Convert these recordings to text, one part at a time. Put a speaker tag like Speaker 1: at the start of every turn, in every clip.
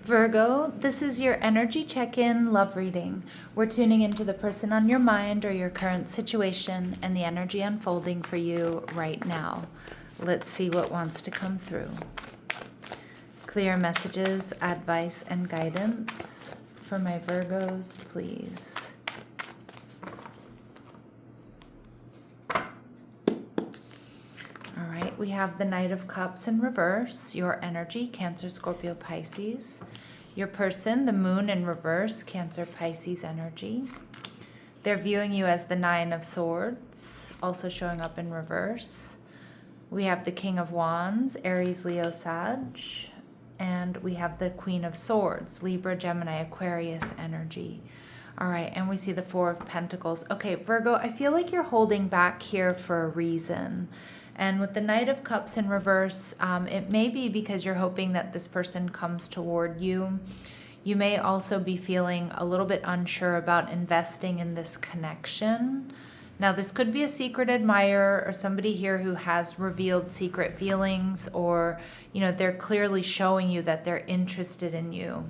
Speaker 1: Virgo, this is your energy check-in love reading. We're tuning into the person on your mind or your current situation and the energy unfolding for you right now. Let's see what wants to come through. Clear messages, advice, and guidance for my Virgos, please. All right, we have the Knight of Cups in reverse, your energy, Cancer, Scorpio, Pisces. Your person, the Moon in reverse, Cancer, Pisces energy. They're viewing you as the Nine of Swords, also showing up in reverse. We have the King of Wands, Aries, Leo, Sag. And we have the Queen of Swords, Libra, Gemini, Aquarius energy. All right, and we see the Four of Pentacles. Okay, Virgo, I feel like you're holding back here for a reason. And with the Knight of Cups in reverse, it may be because you're hoping that this person comes toward you. You may also be feeling a little bit unsure about investing in this connection. Now, this could be a secret admirer or somebody here who has revealed secret feelings, or, you know, they're clearly showing you that they're interested in you.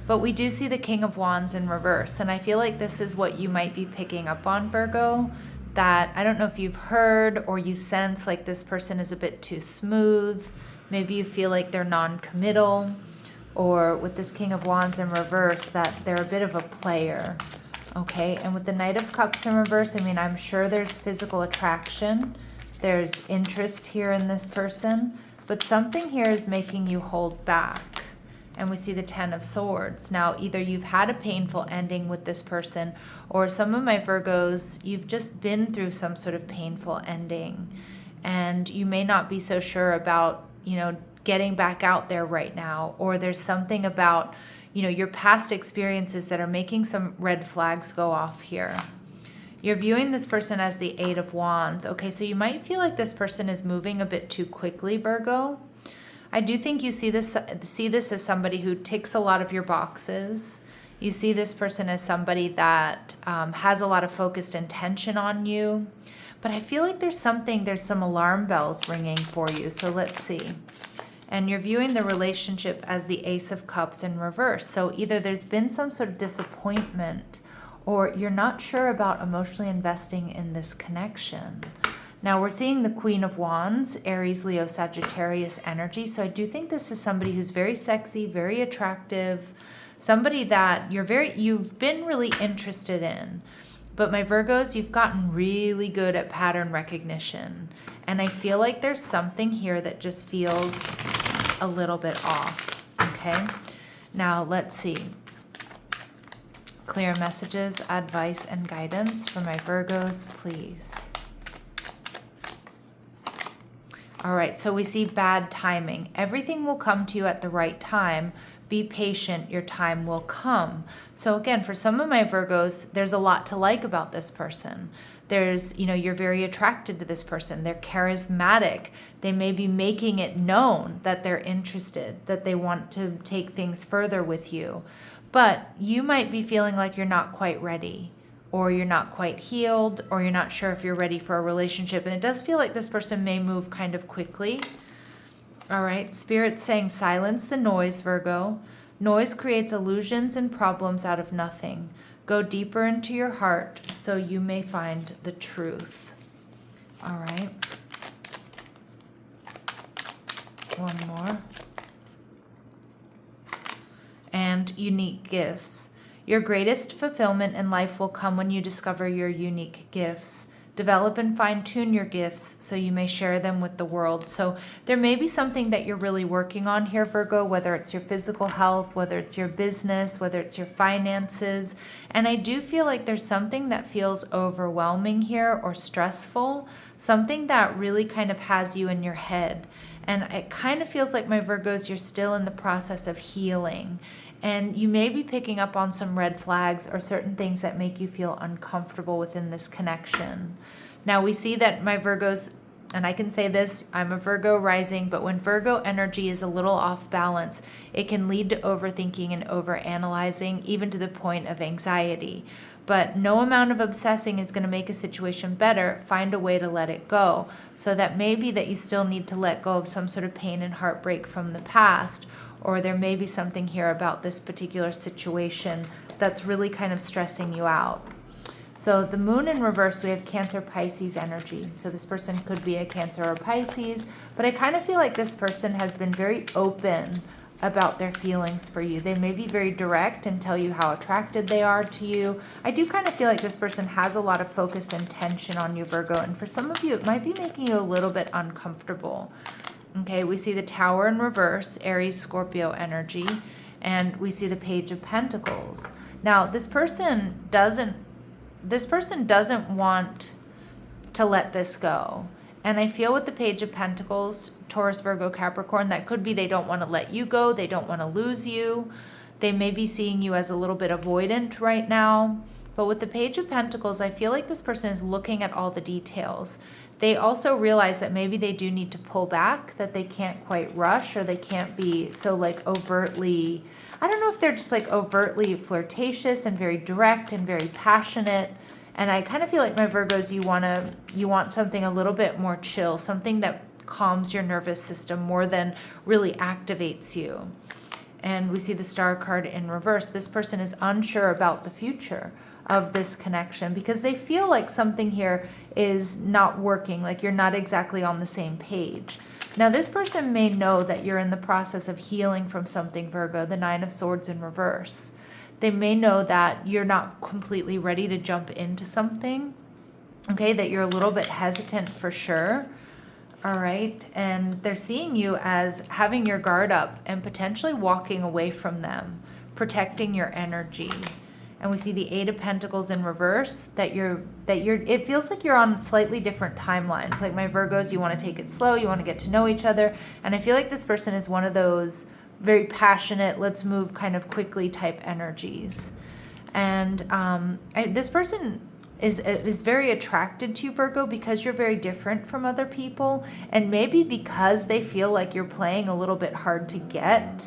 Speaker 1: But we do see the King of Wands in reverse, and I feel like this is what you might be picking up on, Virgo. That I don't know if you've heard or you sense like this person is a bit too smooth. Maybe you feel like they're non-committal, or with this King of Wands in reverse that they're a bit of a player. Okay, and with the Knight of Cups in reverse, I mean, I'm sure there's physical attraction. There's interest here in this person, but something here is making you hold back. And we see the Ten of Swords. Now, either you've had a painful ending with this person, or some of my Virgos, you've just been through some sort of painful ending. And you may not be so sure about, you know, getting back out there right now. Or there's something about, you know, your past experiences that are making some red flags go off here. You're viewing this person as the Eight of Wands. Okay, so you might feel like this person is moving a bit too quickly, Virgo. I do think you see this as somebody who ticks a lot of your boxes. You see this person as somebody that has a lot of focused intention on you. But I feel like there's some alarm bells ringing for you. So let's see. And you're viewing the relationship as the Ace of Cups in reverse. So either there's been some sort of disappointment, or you're not sure about emotionally investing in this connection. Now we're seeing the Queen of Wands, Aries, Leo, Sagittarius energy. So I do think this is somebody who's very sexy, very attractive, somebody that you've been really interested in. But my Virgos, you've gotten really good at pattern recognition. And I feel like there's something here that just feels a little bit off, okay? Now let's see. Clear messages, advice, and guidance for my Virgos, please. All right, so we see bad timing. Everything will come to you at the right time. Be patient, your time will come. So again, for some of my Virgos, there's a lot to like about this person. There's, you know, you're very attracted to this person. They're charismatic. They may be making it known that they're interested, that they want to take things further with you. But you might be feeling like you're not quite ready, or you're not quite healed, or you're not sure if you're ready for a relationship. And it does feel like this person may move kind of quickly. All right, Spirit's saying silence the noise, Virgo. Noise creates illusions and problems out of nothing. Go deeper into your heart so you may find the truth. All right. One more. And unique gifts. Your greatest fulfillment in life will come when you discover your unique gifts. Develop and fine-tune your gifts so you may share them with the world. So there may be something that you're really working on here, Virgo, whether it's your physical health, whether it's your business, whether it's your finances. And I do feel like there's something that feels overwhelming here or stressful, something that really kind of has you in your head. And it kind of feels like, my Virgos, you're still in the process of healing. And you may be picking up on some red flags or certain things that make you feel uncomfortable within this connection. Now we see that my Virgos, and I can say this, I'm a Virgo rising, but when Virgo energy is a little off balance, it can lead to overthinking and overanalyzing, even to the point of anxiety. But no amount of obsessing is going to make a situation better. Find a way to let it go. So that maybe that you still need to let go of some sort of pain and heartbreak from the past, or there may be something here about this particular situation that's really kind of stressing you out. So the moon in reverse, we have Cancer, Pisces energy. So this person could be a Cancer or Pisces, but I kind of feel like this person has been very open about their feelings for you. They may be very direct and tell you how attracted they are to you. I do kind of feel like this person has a lot of focused intention on you, Virgo, and for some of you, it might be making you a little bit uncomfortable. Okay, we see the Tower in reverse, Aries, Scorpio energy, and we see the Page of Pentacles. Now, this person doesn't want to let this go. And I feel with the Page of Pentacles, Taurus, Virgo, Capricorn, that could be they don't want to let you go. They don't want to lose you. They may be seeing you as a little bit avoidant right now. But with the Page of Pentacles, I feel like this person is looking at all the details. They also realize that maybe they do need to pull back, that they can't quite rush, or they can't be so like overtly, I don't know if they're just like overtly flirtatious and very direct and very passionate. And I kind of feel like, my Virgos, you want something a little bit more chill, something that calms your nervous system more than really activates you. And we see the Star card in reverse. This person is unsure about the future of this connection because they feel like something here is not working, like you're not exactly on the same page. Now, this person may know that you're in the process of healing from something, Virgo, the Nine of Swords in reverse. They may know that you're not completely ready to jump into something, okay, that you're a little bit hesitant for sure, all right? And they're seeing you as having your guard up and potentially walking away from them, protecting your energy. And we see the Eight of Pentacles in reverse, it feels like you're on slightly different timelines. Like, my Virgos, you want to take it slow, you want to get to know each other. And I feel like this person is one of those very passionate, let's move kind of quickly type energies. And this person is very attracted to you, Virgo, because you're very different from other people, and maybe because they feel like you're playing a little bit hard to get.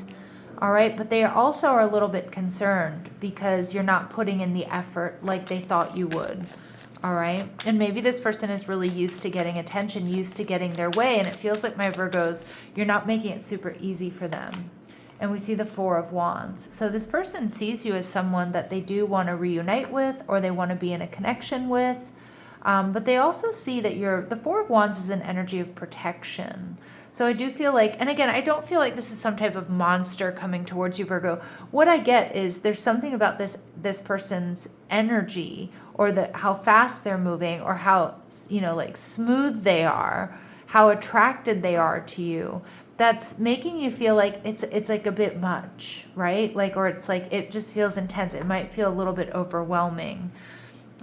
Speaker 1: All right, but they also are a little bit concerned because you're not putting in the effort like they thought you would. All right, and maybe this person is really used to getting attention, used to getting their way, and it feels like, my Virgos, you're not making it super easy for them. And we see the Four of Wands. So this person sees you as someone that they do want to reunite with, or they want to be in a connection with. But they also see that the Four of Wands is an energy of protection. So I do feel like, and again, I don't feel like this is some type of monster coming towards you, Virgo. What I get is there's something about this person's energy, or how fast they're moving, or how, like smooth they are, how attracted they are to you, that's making you feel like it's like a bit much, right? Like, or it's like, it just feels intense. It might feel a little bit overwhelming.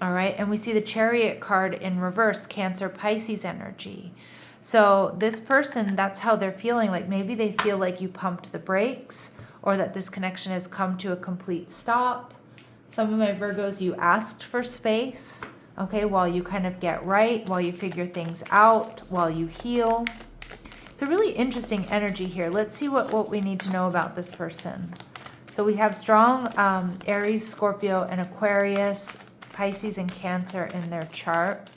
Speaker 1: All right. And we see the Chariot card in reverse, Cancer, Pisces energy. So this person, that's how they're feeling. Like, maybe they feel like you pumped the brakes, or that this connection has come to a complete stop. Some of my Virgos, you asked for space, okay, while you kind of get right, while you figure things out, while you heal. It's a really interesting energy here. Let's see what we need to know about this person. So we have strong Aries, Scorpio, and Aquarius, Pisces, and Cancer in their chart.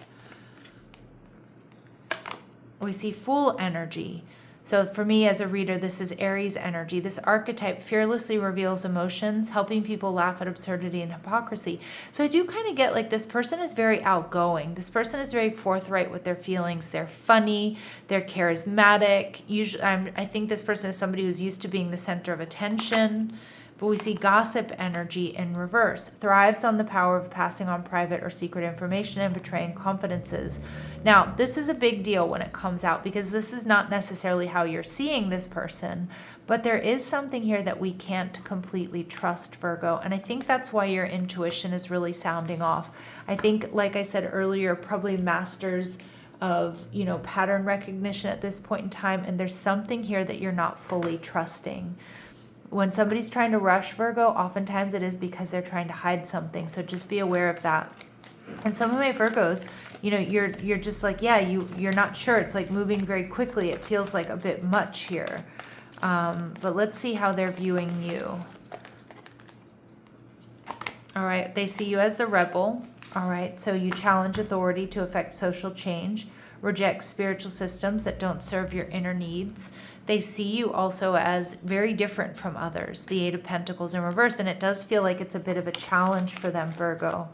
Speaker 1: We see Fool energy. So for me as a reader, this is Aries energy. This archetype fearlessly reveals emotions, helping people laugh at absurdity and hypocrisy. So I do kind of get like, this person is very outgoing. This person is very forthright with their feelings. They're funny. They're charismatic. Usually, I think this person is somebody who's used to being the center of attention. But we see Gossip energy in reverse. Thrives on the power of passing on private or secret information and betraying confidences. Now, this is a big deal when it comes out, because this is not necessarily how you're seeing this person, but there is something here that we can't completely trust, Virgo. And I think that's why your intuition is really sounding off. I think, like I said earlier, probably masters of, pattern recognition at this point in time. And there's something here that you're not fully trusting. When somebody's trying to rush, Virgo, oftentimes it is because they're trying to hide something. So just be aware of that. And some of my Virgos, you're just like, yeah, you're not sure. It's like moving very quickly. It feels like a bit much here. But let's see how they're viewing you. All right. They see you as the rebel. All right. So you challenge authority to affect social change. reject spiritual systems that don't serve your inner needs. They see you also as very different from others, the Eight of Pentacles in reverse, and it does feel like it's a bit of a challenge for them, Virgo.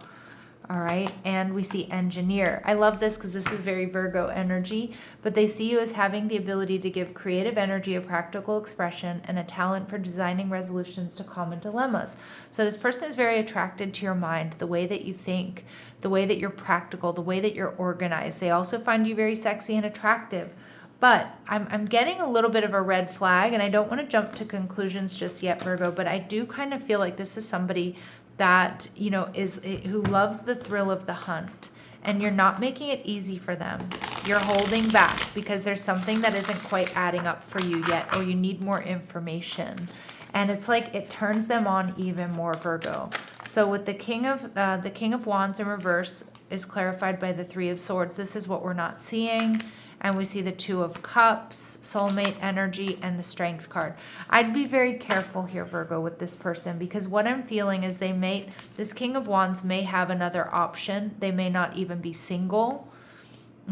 Speaker 1: All right, and we see engineer. I love this because this is very Virgo energy, but they see you as having the ability to give creative energy a practical expression and a talent for designing resolutions to common dilemmas. So this person is very attracted to your mind, the way that you think, the way that you're practical, the way that you're organized. They also find you very sexy and attractive. But I'm getting a little bit of a red flag, and I don't want to jump to conclusions just yet, Virgo, but I do kind of feel like this is somebody that, you know, who loves the thrill of the hunt, and you're not making it easy for them. You're holding back because there's something that isn't quite adding up for you yet, or you need more information. And it's like it turns them on even more, Virgo. So with the King of Wands in reverse is clarified by the Three of Swords. This is what we're not seeing. And we see the Two of Cups, soulmate energy, and the Strength card. I'd be very careful here, Virgo, with this person, because what I'm feeling is this King of Wands may have another option. They may not even be single,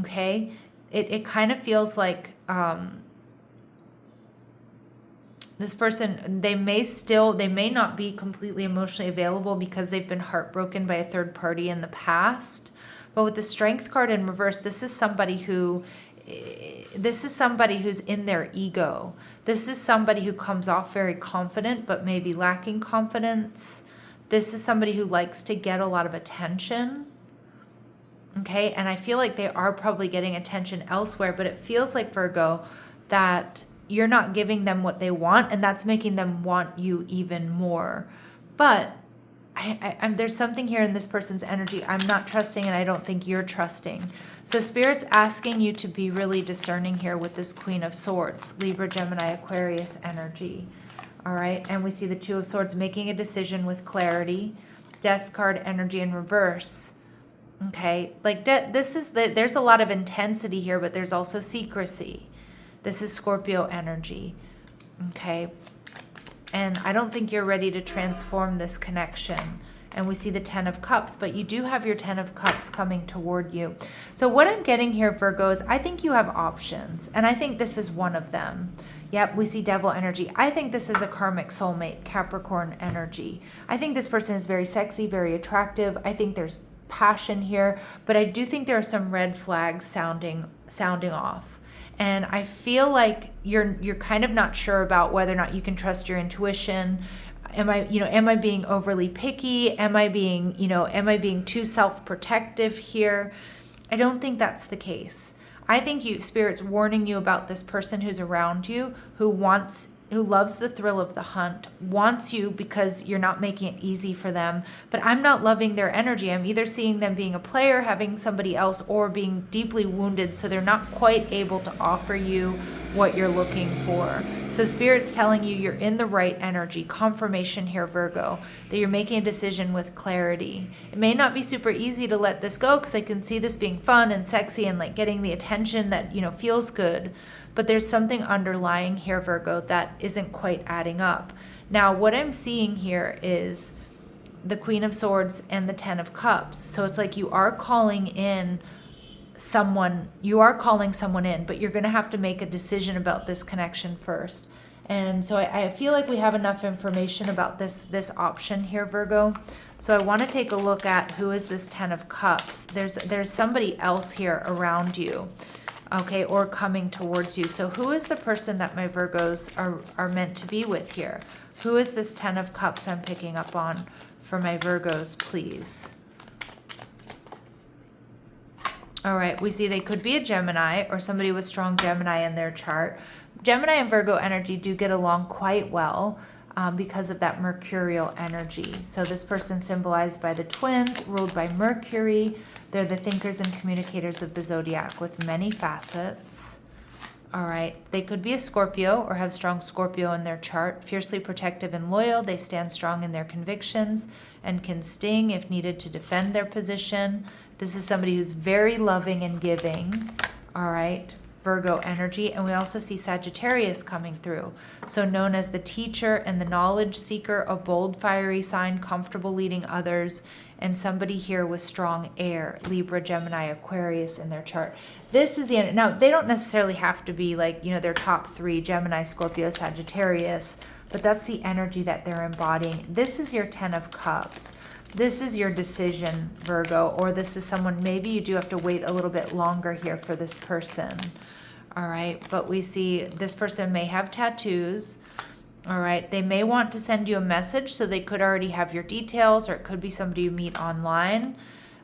Speaker 1: okay? It kind of feels like this person, they may not be completely emotionally available because they've been heartbroken by a third party in the past. But with the Strength card in reverse, this is somebody who's in their ego. This is somebody who comes off very confident, but maybe lacking confidence. This is somebody who likes to get a lot of attention. Okay, and I feel like they are probably getting attention elsewhere, but it feels like, Virgo, that you're not giving them what they want, and that's making them want you even more. But there's something here in this person's energy I'm not trusting, and I don't think you're trusting. So Spirit's asking you to be really discerning here with this Queen of Swords, Libra, Gemini, Aquarius energy. All right, and we see the Two of Swords making a decision with clarity. Death card energy in reverse. Okay, like there's a lot of intensity here, but there's also secrecy. This is Scorpio energy. Okay. And I don't think you're ready to transform this connection. And we see the Ten of Cups, but you do have your Ten of Cups coming toward you. So what I'm getting here, Virgo, is I think you have options. And I think this is one of them. Yep, we see Devil energy. I think this is a karmic soulmate, Capricorn energy. I think this person is very sexy, very attractive. I think there's passion here. But I do think there are some red flags sounding off. And I feel like you're kind of not sure about whether or not you can trust your intuition. Am I being overly picky? Am I being too self-protective here? I don't think that's the case. I think Spirit's warning you about this person who's around you, who loves the thrill of the hunt, wants you because you're not making it easy for them. But I'm not loving their energy. I'm either seeing them being a player, having somebody else, or being deeply wounded, so they're not quite able to offer you what you're looking for. So Spirit's telling you you're in the right energy. Confirmation here, Virgo, that you're making a decision with clarity. It may not be super easy to let this go, because I can see this being fun and sexy and like getting the attention that, feels good. But there's something underlying here, Virgo, that isn't quite adding up. Now, what I'm seeing here is the Queen of Swords and the Ten of Cups. So it's like you are calling someone in, but you're going to have to make a decision about this connection first. And so I feel like we have enough information about this option here, Virgo. So I want to take a look at who is this Ten of Cups. There's somebody else here around you. Okay, or coming towards you. So who is the person that my Virgos are meant to be with here? Who is this Ten of Cups I'm picking up on for my Virgos, please? All right, we see they could be a Gemini or somebody with strong Gemini in their chart. Gemini and Virgo energy do get along quite well because of that Mercurial energy. So this person symbolized by the twins, ruled by Mercury. They're the thinkers and communicators of the zodiac with many facets. All right, they could be a Scorpio or have strong Scorpio in their chart. Fiercely protective and loyal, they stand strong in their convictions and can sting if needed to defend their position. This is somebody who's very loving and giving. All right, Virgo energy. And we also see Sagittarius coming through. So known as the teacher and the knowledge seeker, a bold, fiery sign, comfortable leading others, and somebody here with strong air, Libra, Gemini, Aquarius in their chart. This is the end. Now, they don't necessarily have to be like, you know, their top three, Gemini, Scorpio, Sagittarius, but that's the energy that they're embodying. This is your 10 of Cups. This is your decision, Virgo, or this is someone, maybe you do have to wait a little bit longer here for this person. All right, but we see this person may have tattoos. All right, they may want to send you a message, so they could already have your details, or it could be somebody you meet online.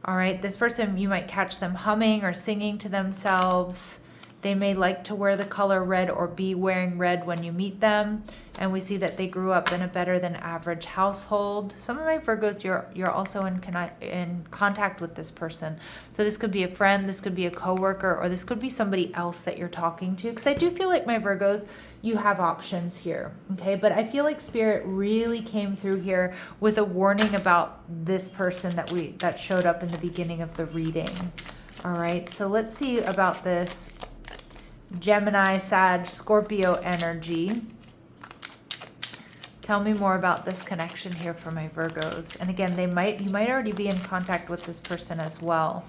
Speaker 1: All right, this person, you might catch them humming or singing to themselves. They may like to wear the color red or be wearing red when you meet them. And we see that they grew up in a better than average household. Some of my Virgos, you're also in contact with this person. So this could be a friend, this could be a coworker, or this could be somebody else that you're talking to. Because I do feel like my Virgos, you have options here, okay? But I feel like Spirit really came through here with a warning about this person that showed up in the beginning of the reading. All right, so let's see about this Gemini, Sag, Scorpio energy. Tell me more about this connection here for my Virgos. And again, you might already be in contact with this person as well.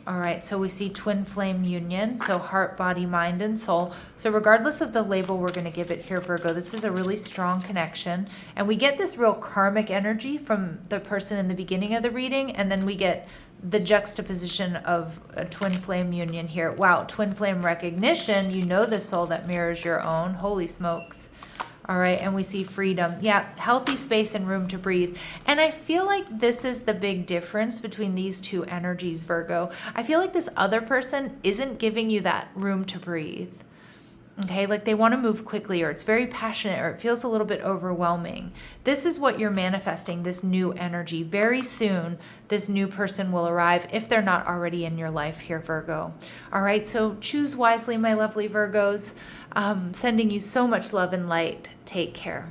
Speaker 1: All right, so we see twin flame union, so heart, body, mind, and soul. So regardless of the label we're going to give it here, Virgo, this is a really strong connection. And we get this real karmic energy from the person in the beginning of the reading, and then we get the juxtaposition of a twin flame union here. Wow, twin flame recognition. You know the soul that mirrors your own. Holy smokes. All right, and we see freedom. Yeah, healthy space and room to breathe. And I feel like this is the big difference between these two energies, Virgo. I feel like this other person isn't giving you that room to breathe. Okay, like they want to move quickly, or it's very passionate, or it feels a little bit overwhelming. This is what you're manifesting, this new energy. Very soon, this new person will arrive if they're not already in your life here, Virgo. All right, so choose wisely, my lovely Virgos. Sending you so much love and light. Take care.